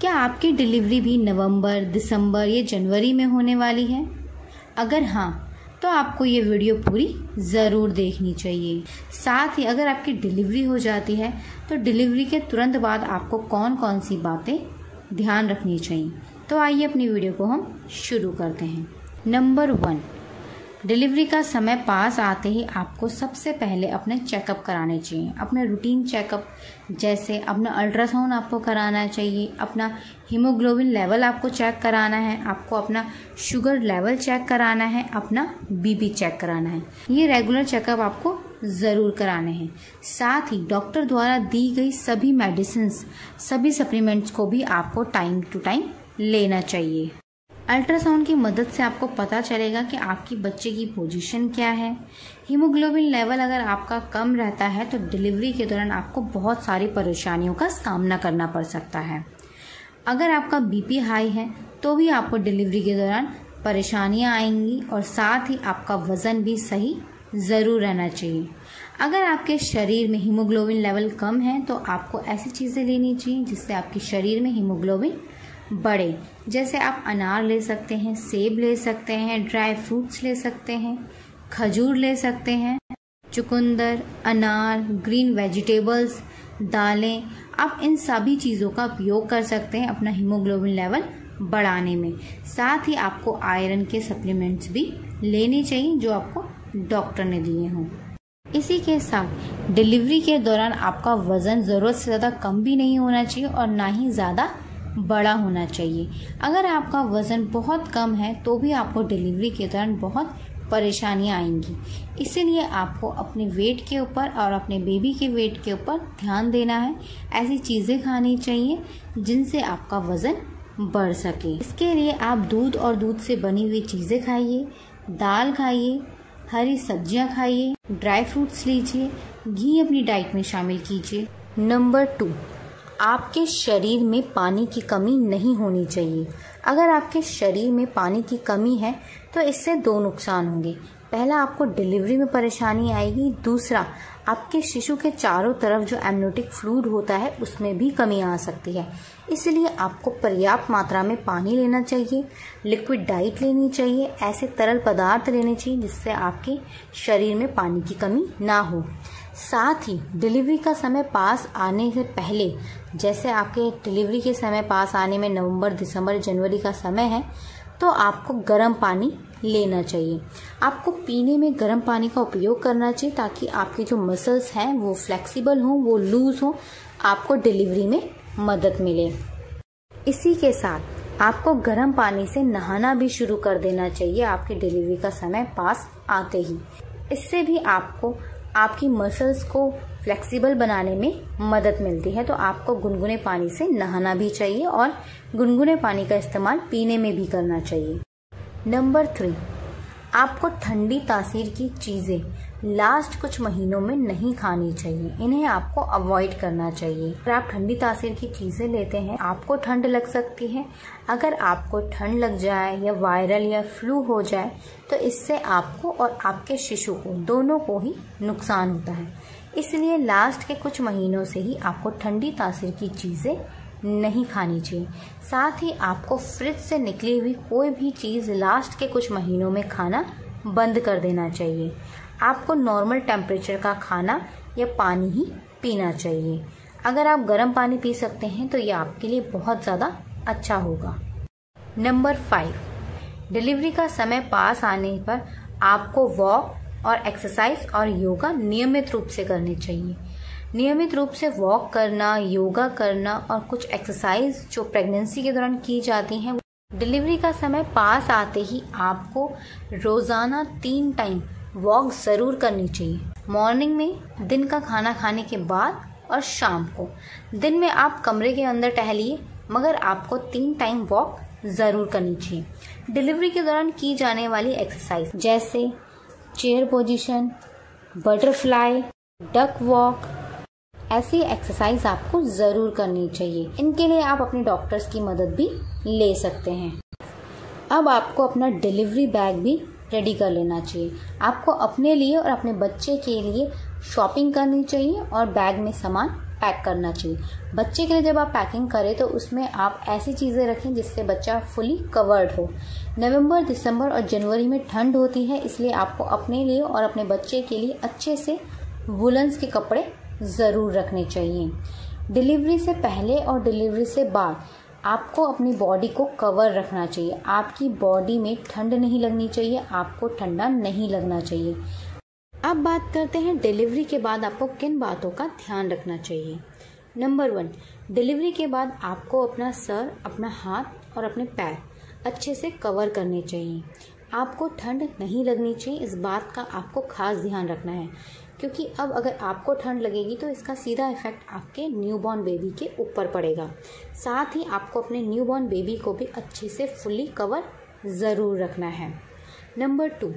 क्या आपकी डिलीवरी भी नवंबर, दिसंबर या जनवरी में होने वाली है? अगर हाँ, तो आपको ये वीडियो पूरी ज़रूर देखनी चाहिए। साथ ही अगर आपकी डिलीवरी हो जाती है तो डिलीवरी के तुरंत बाद आपको कौन कौन सी बातें ध्यान रखनी चाहिए। तो आइए अपनी वीडियो को हम शुरू करते हैं। नंबर 1, डिलीवरी का समय पास आते ही आपको सबसे पहले अपने चेकअप कराने चाहिए। अपने रूटीन चेकअप जैसे अपना अल्ट्रासाउंड आपको कराना चाहिए, अपना हीमोग्लोबिन लेवल आपको चेक कराना है, आपको अपना शुगर लेवल चेक कराना है, अपना बीपी चेक कराना है। ये रेगुलर चेकअप आपको ज़रूर कराने हैं। साथ ही डॉक्टर द्वारा दी गई सभी मेडिसिन्स, सभी सप्लीमेंट्स को भी आपको टाइम टू टाइम लेना चाहिए। अल्ट्रासाउंड की मदद से आपको पता चलेगा कि आपकी बच्चे की पोजीशन क्या है। हीमोग्लोबिन लेवल अगर आपका कम रहता है तो डिलीवरी के दौरान आपको बहुत सारी परेशानियों का सामना करना पड़ सकता है। अगर आपका बीपी हाई है तो भी आपको डिलीवरी के दौरान परेशानियां आएंगी और साथ ही आपका वज़न भी सही ज़रूर रहना चाहिए। अगर आपके शरीर में हीमोग्लोबिन लेवल कम है तो आपको ऐसी चीज़ें लेनी चाहिए जिससे आपके शरीर में हीमोग्लोबिन बढ़े। जैसे आप अनार ले सकते हैं, सेब ले सकते हैं, ड्राई फ्रूट्स ले सकते हैं, खजूर ले सकते हैं, चुकंदर, अनार, ग्रीन वेजिटेबल्स, दालें। आप इन सभी चीज़ों का उपयोग कर सकते हैं अपना हीमोग्लोबिन लेवल बढ़ाने में। साथ ही आपको आयरन के सप्लीमेंट्स भी लेने चाहिए जो आपको डॉक्टर ने दिए हों। इसी के साथ डिलीवरी के दौरान आपका वज़न ज़रूरत से ज़्यादा कम भी नहीं होना चाहिए और ना ही ज़्यादा बड़ा होना चाहिए। अगर आपका वज़न बहुत कम है तो भी आपको डिलीवरी के दौरान बहुत परेशानियां आएंगी। इसीलिए आपको अपने वेट के ऊपर और अपने बेबी के वेट के ऊपर ध्यान देना है। ऐसी चीज़ें खानी चाहिए जिनसे आपका वज़न बढ़ सके। इसके लिए आप दूध और दूध से बनी हुई चीज़ें खाइए, दाल खाइए, हरी सब्जियां खाइए, ड्राई फ्रूट्स लीजिए, घी अपनी डाइट में शामिल कीजिए। नंबर 2, आपके शरीर में पानी की कमी नहीं होनी चाहिए। अगर आपके शरीर में पानी की कमी है तो इससे 2 नुकसान होंगे। पहला, आपको डिलीवरी में परेशानी आएगी। दूसरा, आपके शिशु के चारों तरफ जो एमनियोटिक फ्लूइड होता है उसमें भी कमी आ सकती है। इसलिए आपको पर्याप्त मात्रा में पानी लेना चाहिए, लिक्विड डाइट लेनी चाहिए, ऐसे तरल पदार्थ लेने चाहिए जिससे आपके शरीर में पानी की कमी ना हो। साथ ही डिलीवरी का समय पास आने से पहले, जैसे आपके डिलीवरी के समय पास आने में नवंबर, दिसंबर, जनवरी का समय है, तो आपको गर्म पानी लेना चाहिए। आपको पीने में गर्म पानी का उपयोग करना चाहिए ताकि आपके जो मसल्स हैं वो फ्लेक्सिबल हों, वो लूज हों, आपको डिलीवरी में मदद मिले। इसी के साथ आपको गर्म पानी से नहाना भी शुरू कर देना चाहिए आपकी डिलीवरी का समय पास आते ही। इससे भी आपको आपकी मसल्स को फ्लेक्सिबल बनाने में मदद मिलती है। तो आपको गुनगुने पानी से नहाना भी चाहिए और गुनगुने पानी का इस्तेमाल पीने में भी करना चाहिए। नंबर 3, आपको ठंडी तासीर की चीज़ें लास्ट कुछ महीनों में नहीं खानी चाहिए। इन्हें आपको अवॉइड करना चाहिए। अगर आप ठंडी तासीर की चीज़ें लेते हैं आपको ठंड लग सकती है। अगर आपको ठंड लग जाए या वायरल या फ्लू हो जाए तो इससे आपको और आपके शिशु को दोनों को ही नुकसान होता है। इसलिए लास्ट के कुछ महीनों से ही आपको ठंडी तासीर की चीज़ें नहीं खानी चाहिए। साथ ही आपको फ्रिज से निकली हुई कोई भी चीज़ लास्ट के कुछ महीनों में खाना बंद कर देना चाहिए। आपको नॉर्मल टेम्परेचर का खाना या पानी ही पीना चाहिए। अगर आप गर्म पानी पी सकते हैं तो ये आपके लिए बहुत ज़्यादा अच्छा होगा। नंबर 5, डिलीवरी का समय पास आने पर आपको वॉक और एक्सरसाइज और योगा नियमित रूप से करनी चाहिए। नियमित रूप से वॉक करना, योगा करना और कुछ एक्सरसाइज जो प्रेगनेंसी के दौरान की जाती हैं, डिलीवरी का समय पास आते ही आपको रोज़ाना 3 टाइम वॉक ज़रूर करनी चाहिए। मॉर्निंग में, दिन का खाना खाने के बाद और शाम को। दिन में आप कमरे के अंदर टहलिए मगर आपको 3 टाइम वॉक ज़रूर करनी चाहिए। डिलीवरी के दौरान की जाने वाली एक्सरसाइज जैसे chair position, butterfly, duck walk, ऐसी एक्सरसाइज आपको ज़रूर करनी चाहिए। इनके लिए आप अपने डॉक्टर्स की मदद भी ले सकते हैं। अब आपको अपना डिलीवरी बैग भी रेडी कर लेना चाहिए। आपको अपने लिए और अपने बच्चे के लिए शॉपिंग करनी चाहिए और बैग में सामान पैक करना चाहिए। बच्चे के लिए जब आप पैकिंग करें तो उसमें आप ऐसी चीज़ें रखें जिससे बच्चा फुली कवर्ड हो। नवंबर, दिसंबर और जनवरी में ठंड होती है, इसलिए आपको अपने लिए और अपने बच्चे के लिए अच्छे से वुलन्स के कपड़े ज़रूर रखने चाहिए। डिलीवरी से पहले और डिलीवरी से बाद आपको अपनी बॉडी को कवर रखना चाहिए। आपकी बॉडी में ठंड नहीं लगनी चाहिए, आपको ठंडा नहीं लगना चाहिए। अब बात करते हैं डिलीवरी के बाद आपको किन बातों का ध्यान रखना चाहिए। नंबर 1, डिलीवरी के बाद आपको अपना सर, अपना हाथ और अपने पैर अच्छे से कवर करने चाहिए। आपको ठंड नहीं लगनी चाहिए, इस बात का आपको खास ध्यान रखना है, क्योंकि अब अगर आपको ठंड लगेगी तो इसका सीधा इफेक्ट आपके न्यूबॉर्न बेबी के ऊपर पड़ेगा। साथ ही आपको अपने न्यूबॉर्न बेबी को भी अच्छे से फुली कवर ज़रूर रखना है। नंबर 2,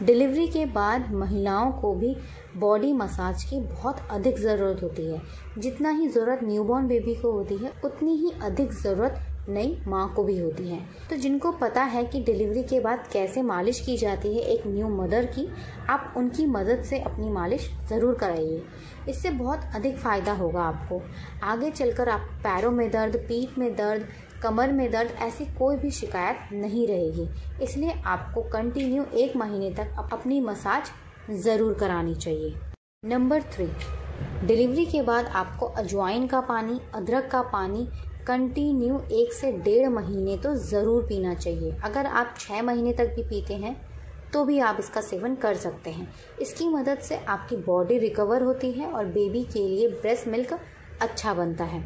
डिलीवरी के बाद महिलाओं को भी बॉडी मसाज की बहुत अधिक ज़रूरत होती है। जितना ही ज़रूरत न्यूबॉर्न बेबी को होती है उतनी ही अधिक ज़रूरत नई माँ को भी होती है। तो जिनको पता है कि डिलीवरी के बाद कैसे मालिश की जाती है एक न्यू मदर की, आप उनकी मदद से अपनी मालिश ज़रूर कराइए। इससे बहुत अधिक फ़ायदा होगा आपको। आगे चलकर आप पैरों में दर्द, पीठ में दर्द, कमर में दर्द ऐसी कोई भी शिकायत नहीं रहेगी। इसलिए आपको कंटिन्यू 1 महीने तक अपनी मसाज ज़रूर करानी चाहिए। नंबर 3, डिलीवरी के बाद आपको अजवाइन का पानी, अदरक का पानी कंटिन्यू 1 से 1.5 महीने तो ज़रूर पीना चाहिए। अगर आप 6 महीने तक भी पीते हैं तो भी आप इसका सेवन कर सकते हैं। इसकी मदद से आपकी बॉडी रिकवर होती है और बेबी के लिए ब्रेस्ट मिल्क अच्छा बनता है।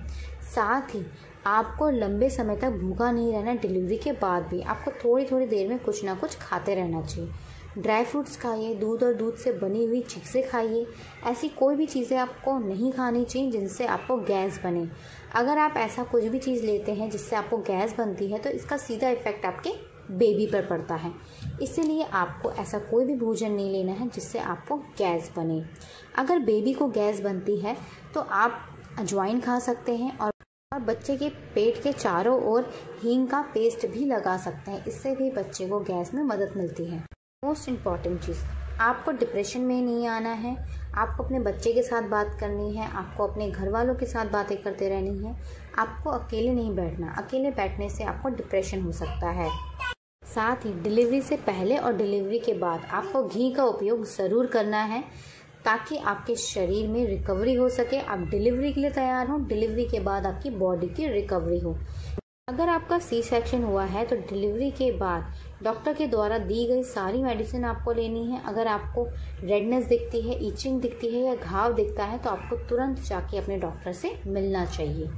साथ ही आपको लंबे समय तक भूखा नहीं रहना। डिलीवरी के बाद भी आपको थोड़ी थोड़ी देर में कुछ ना कुछ खाते रहना चाहिए। ड्राई फ्रूट्स खाइए, दूध और दूध से बनी हुई चिप्सें खाइए। ऐसी कोई भी चीज़ें आपको नहीं खानी चाहिए जिनसे आपको गैस बने। अगर आप ऐसा कुछ भी चीज़ लेते हैं जिससे आपको गैस बनती है तो इसका सीधा इफेक्ट आपके बेबी पर पड़ता है। इसीलिए आपको ऐसा कोई भी भोजन नहीं लेना है जिससे आपको गैस बने। अगर बेबी को गैस बनती है तो आप अजवाइन खा सकते हैं और बच्चे के पेट के चारों ओर हींग का पेस्ट भी लगा सकते हैं। इससे भी बच्चे को गैस में मदद मिलती है। मोस्ट इम्पॉर्टेंट चीज़, आपको डिप्रेशन में नहीं आना है। आपको अपने बच्चे के साथ बात करनी है, आपको अपने घर वालों के साथ बातें करते रहनी है। आपको अकेले नहीं बैठना। अकेले बैठने से आपको डिप्रेशन हो सकता है। साथ ही डिलीवरी से पहले और डिलीवरी के बाद आपको घी का उपयोग ज़रूर करना है ताकि आपके शरीर में रिकवरी हो सके। आप डिलीवरी के लिए तैयार हो, डिलीवरी के बाद आपकी बॉडी की रिकवरी हो। अगर आपका सी सेक्शन हुआ है तो डिलीवरी के बाद डॉक्टर के द्वारा दी गई सारी मेडिसिन आपको लेनी है। अगर आपको रेडनेस दिखती है, ईचिंग दिखती है या घाव दिखता है तो आपको तुरंत जाके अपने डॉक्टर से मिलना चाहिए।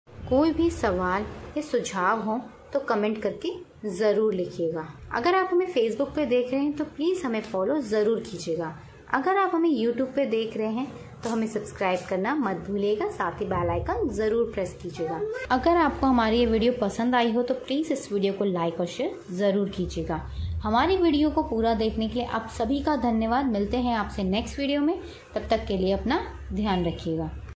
कोई भी सवाल या सुझाव हो तो कमेंट करके ज़रूर लिखिएगा। अगर आप हमें फेसबुक पे देख रहे हैं तो प्लीज़ हमें फॉलो ज़रूर कीजिएगा। अगर आप हमें यूट्यूब पे देख रहे हैं तो हमें सब्सक्राइब करना मत भूलिएगा। साथ ही बेल आइकन ज़रूर प्रेस कीजिएगा। अगर आपको हमारी ये वीडियो पसंद आई हो तो प्लीज़ इस वीडियो को लाइक और शेयर ज़रूर कीजिएगा। हमारी वीडियो को पूरा देखने के लिए आप सभी का धन्यवाद। मिलते हैं आपसे नेक्स्ट वीडियो में। तब तक के लिए अपना ध्यान रखिएगा।